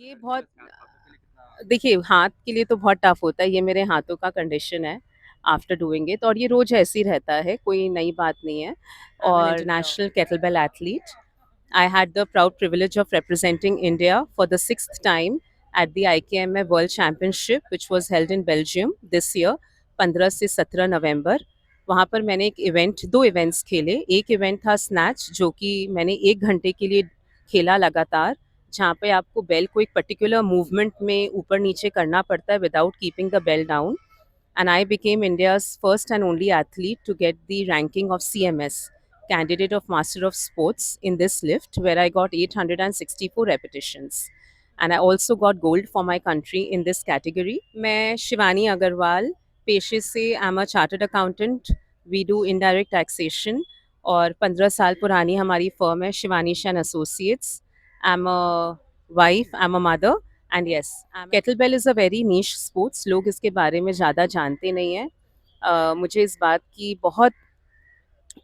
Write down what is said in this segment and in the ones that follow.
ये अगर बहुत डिस्कस करें तो आपके लिए कितना देखिए, हाथ के लिए तो बहुत टफ़ होता है, ये मेरे हाथों का कंडीशन है आफ्टर डूइंग इट, और ये रोज़ ऐसे ही रहता है, कोई नई बात नहीं है। और national kettlebell athlete, I had the proud privilege of representing India for the sixth time at the IKMA World Championship, which was held in Belgium this year, 15 से 17 नवंबर। वहाँ पर मैंने एक इवेंट, दो इवेंट्स खेले। एक इवेंट था स्नैच, जो कि मैंने 1 घंटे के लिए खेला लगातार, जहाँ पे आपको बेल को एक पर्टिकुलर मूवमेंट में ऊपर नीचे करना पड़ता है without keeping the bell down. And I became India's first and only athlete to get the ranking of CMS, Candidate of Master of Sports, in this lift, where I got 864 repetitions. And I also got gold for my country in this category. मैं शिवानी अग्रवाल, पेशे से I am a chartered accountant, we do indirect taxation, और 15 साल पुरानी हमारी firm है Shivani and associates. I am a wife, I am a mother, and yes, kettlebell is a very niche sports, लोग इसके बारे में ज़्यादा जानते नहीं हैं। मुझे इस बात की बहुत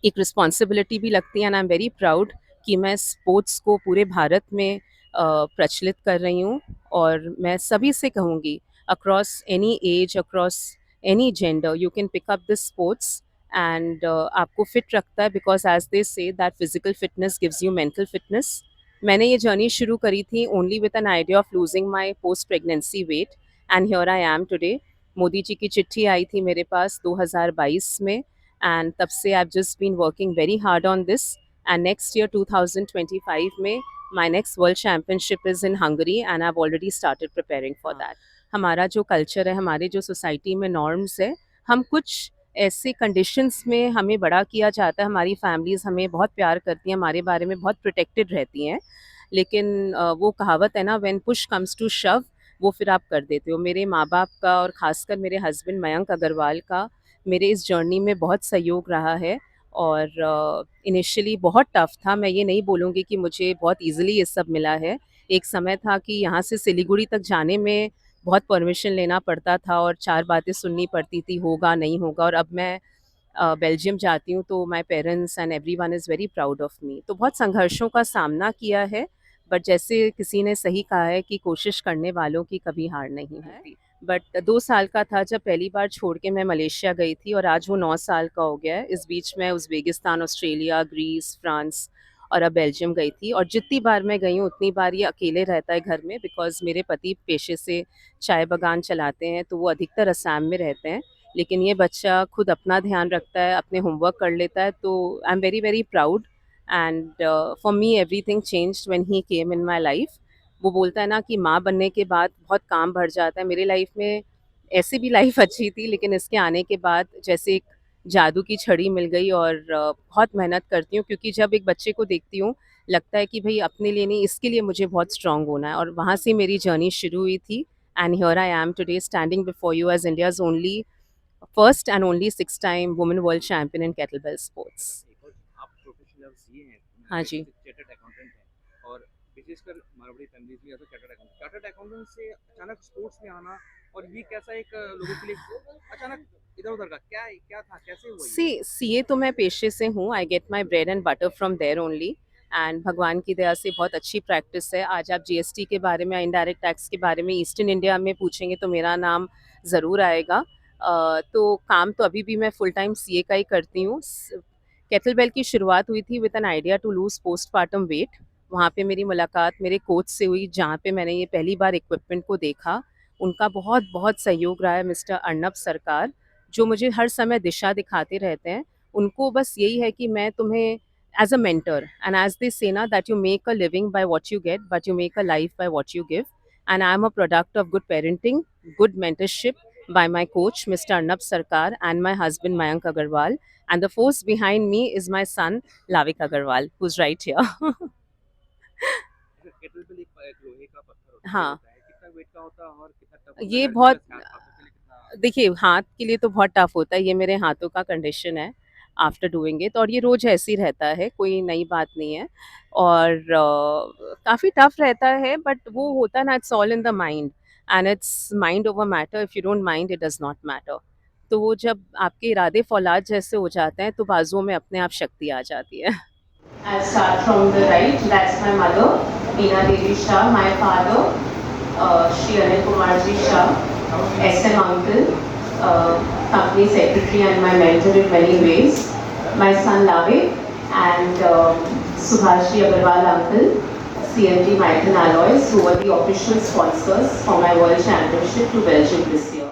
एक रिस्पॉन्सिबिलिटी भी लगती है, and I am very proud कि मैं स्पोर्ट्स को पूरे भारत में प्रचलित कर रही हूँ। और मैं सभी से कहूँगी, across any age, across any gender, you can pick up this sports, and आपको फिट रखता है, because as they say that physical fitness gives you mental fitness. मैंने ये जर्नी शुरू करी थी only with an idea of losing my post pregnancy weight, and here I am today. Modi ji की चिट्ठी आई थी मेरे पास 2022 में, and तब से I've just been working very hard on this, and next year 2025 में my next world championship is in Hungary, and I've already started preparing for that. हमारा जो कल्चर है, हमारे जो सोसाइटी में नॉर्म्स है, हम कुछ ऐसे कंडीशंस में हमें बड़ा किया जाता है, हमारी फैमिलीज़ हमें बहुत प्यार करती हैं, हमारे बारे में बहुत प्रोटेक्टेड रहती हैं, लेकिन वो कहावत है ना, व्हेन पुश कम्स टू शव, वो फिर आप कर देते हो। मेरे माँ बाप का और ख़ासकर मेरे हस्बैंड मयंक अग्रवाल का मेरे इस जर्नी में बहुत सहयोग रहा है। और इनिशियली बहुत टफ था, मैं ये नहीं बोलूँगी कि मुझे बहुत ईज़िली ये सब मिला है। एक समय था कि यहाँ से सिलीगुड़ी तक जाने में बहुत परमिशन लेना पड़ता था और 4 बातें सुननी पड़ती थी, होगा, नहीं होगा। और अब मैं बेल्जियम जाती हूँ, तो my parents and everyone is very proud of me. तो बहुत संघर्षों का सामना किया है, बट जैसे किसी ने सही कहा है कि कोशिश करने वालों की कभी हार नहीं होती। बट 2 साल का था जब पहली बार छोड़ के मैं मलेशिया गई थी, और आज वो 9 साल का हो गया है। इस बीच मैं उज़्बेकिस्तान, ऑस्ट्रेलिया, ग्रीस, फ्रांस और अब बेल्जियम गई थी, और जितनी बार मैं गई हूँ उतनी बार ये अकेले रहता है घर में, बिकॉज़ मेरे पति पेशे से चाय बागान चलाते हैं, तो वो अधिकतर असम में रहते हैं। लेकिन ये बच्चा खुद अपना ध्यान रखता है, अपने होमवर्क कर लेता है, तो I am very, very proud. And for me everything changed when he came in my life. वो बोलता है ना कि माँ बनने के बाद बहुत काम बढ़ जाता है। मेरी लाइफ में ऐसे भी लाइफ अच्छी थी, लेकिन इसके आने के बाद जैसे एक जादू की छड़ी मिल गई, और बहुत मेहनत करती हूँ, क्योंकि जब एक बच्चे को देखती हूँ, लगता है कि भई अपने लिए नहीं, इसके लिए मुझे बहुत स्ट्रॉन्ग होना है, और वहाँ से मेरी जर्नी शुरू हुई थी। And here I am today standing before you as India's only first and only 6 time women world champion in kettlebell sports. एक और आप प्रोफेशनल सीए हैं, हाँ पेशे जी। से चार्टर्ड अकाउंटेंट हैं और विशेषकर मारवाड़ी फैमिलीज में ऐसा चार्टर्ड अकाउंटेंट से अचानक स्पोर्ट्स में आना और ये कैसा एक लोगों के लिए अचानक इधर उधर का क्या था, कैसे हुआ ये? सी सीए तो मैं पेशे से हूँ, I get my bread and butter from there only, and भगवान की दया से बहुत अच्छी प्रैक्टिस है। आज आप जीएसटी के बारे में, इनडायरेक्ट टैक्स के बारे में ईस्टर्न इंडिया में पूछेंगे तो मेरा नाम ज़रूर आएगा। तो काम तो अभी भी मैं फुल टाइम सीए का ही करती हूँ। केटलबेल की शुरुआत हुई थी with an idea to lose postpartum weight. वहाँ पे मेरी मुलाकात मेरे कोच से हुई, जहाँ पे मैंने ये पहली बार इक्विपमेंट को देखा। उनका बहुत बहुत सहयोग रहा है, मिस्टर अर्नब सरकार, जो मुझे हर समय दिशा दिखाते रहते हैं। उनको बस यही है कि मैं तुम्हें as a mentor, and as they say ना that you make a living by what you get, but you make a life by what you give. And I am a product of good parenting, good mentorship by my coach, Mr. Arnab Sarkar, and my husband, Mayank Agarwal. And the force behind me is my son, Lavik Agarwal, who's right here. अच्छा, kettle एक लोहे का पत्थर होता है, wait हाँ, होता है, कितना वेट का होता है और कितना टफ होता है ये अगर बहुत डिस्कस करें तो आपके लिए कितना? देखिए, हाथ के लिए तो बहुत टफ होता है, ये मेरे हाथों का कंडीशन है आफ्टर डूइंग इट, और ये रोज़ ऐसे ही रहता है, कोई नई बात नहीं है। और काफ़ी टफ रहता है, बट वो होता है ना, it's all in the mind, and it's mind over matter. If you don't mind, it does not matter. तो वो जब आपके इरादे फ़ौलाद जैसे हो जाते हैं, तो बाजुओं में अपने आप शक्ति आ जाती है। I'll start from the right. That's my mother, Meena Devi Shah, my father. Shri Anil Kumar Ji Shah, SM Uncle, company secretary and my mentor in many ways, my son Lavik, and Subhashi Agarwal Uncle, CMD Michael Alloys, who were the official sponsors for my World Championship to Belgium this year.